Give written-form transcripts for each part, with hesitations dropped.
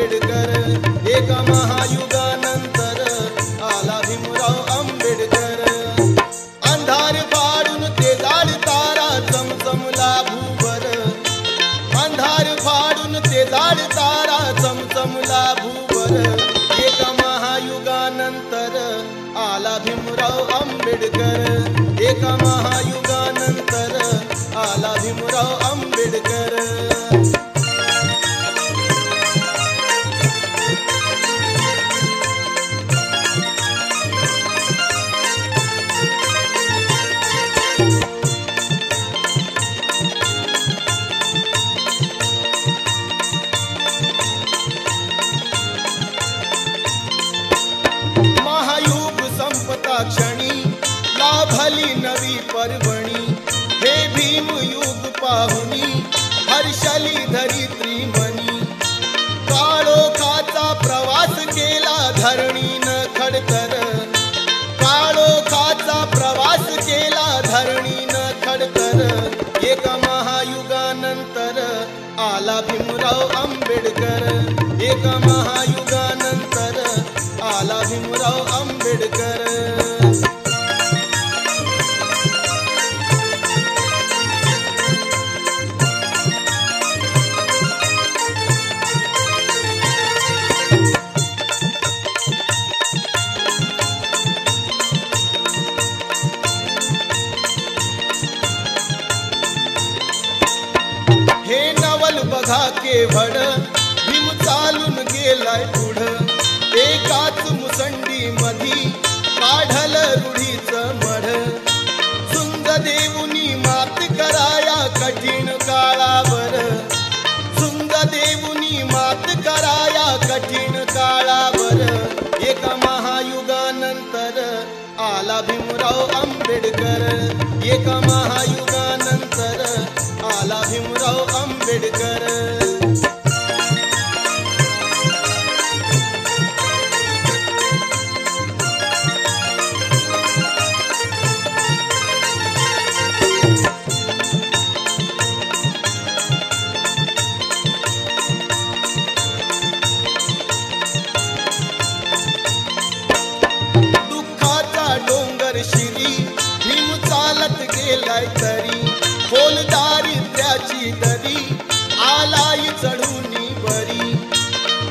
आंबेडकर, एका महायुगानंतर आला भीमराव आंबेडकर. अंधार फाडून ते जाळतारा चमचमला भूवर, अंधार फाडून ते जाळतारा चमचमला भूवर. एका महायुगानंतर आला भीमराव आंबेडकर, एका महायुगानंतर आला भीमराव आंबेडकर. महायुग संपता क्षणी लाभली नवी पर्वणी, हे भीमयुग पाहुनी हर्षली धरित्री मनी. काळोखाचा प्रवास केला धरणीनं खडतर, काळोखाचा प्रवास केला धरणीनं खडतर. एका महायुगानंतर आला भीमराव आंबेडकर, एका महायुगानंतर आला भीमराव आंबेडकर. हे नवल बघा केवळ भीम चालून गेलाय पुढं, एकाच मुसंडी मधी काढल रूढीचं मढ. सुंद देऊनी मात कराया कठीण काळावर, सुंद देऊनी मात कराया कठीण काळावर. एका महायुगानंतर आला भीमराव आंबेडकर, एका महायुगानंतर आला भीमराव आंबेडकर. दुःखाचा डोंगर शिरी भीम चालत गेलाय तरी, खोल दारिद्र्याची दरी आलाई चढूनी बरी.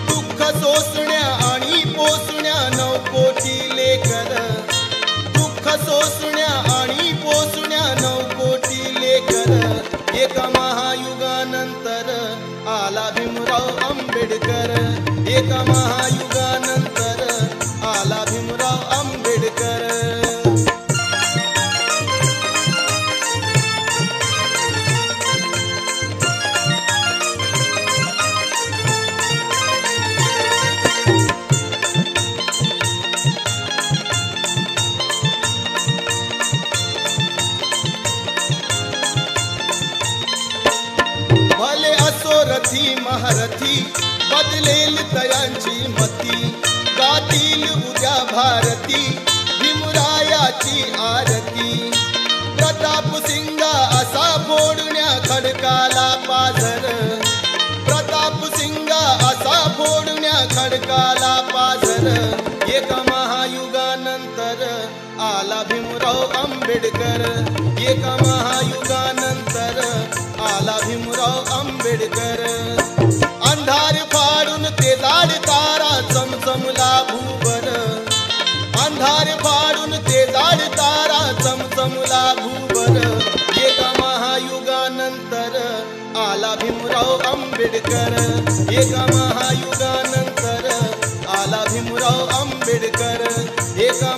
दुःख सोसण्या आणि पोसण्या 9 कोटी लेकर, दुःख सोसण्या आणि पोसण्या 9 कोटी लेकर. एका महायुगानंतर आला भीमराव आंबेडकर, एका महायुगानंतर आला भीमराव आंबेडकर. भले असो रथी महारथी बदलेल तयांची मती, गातील उद्या भारती भीमरायाची आरती. प्रताप सिंगा असा फोडण्या खडकाला पाझर, प्रताप सिंगा असा फोडण्या खडकाला पाझर. एका महायुगानंतर आला भीमराव आंबेडकर, एका महायुगानंतर आला भीमराव आंबेडकर. अंधार फाडून ते जाळतारा चमचमला भूवर, अंधार फाडून ते जाळतारा चमचमला भूवर. एका महायुगानंतर आला भीमराव आंबेडकर, एका महायुगानंतर आला भीमराव आंबेडकर, एका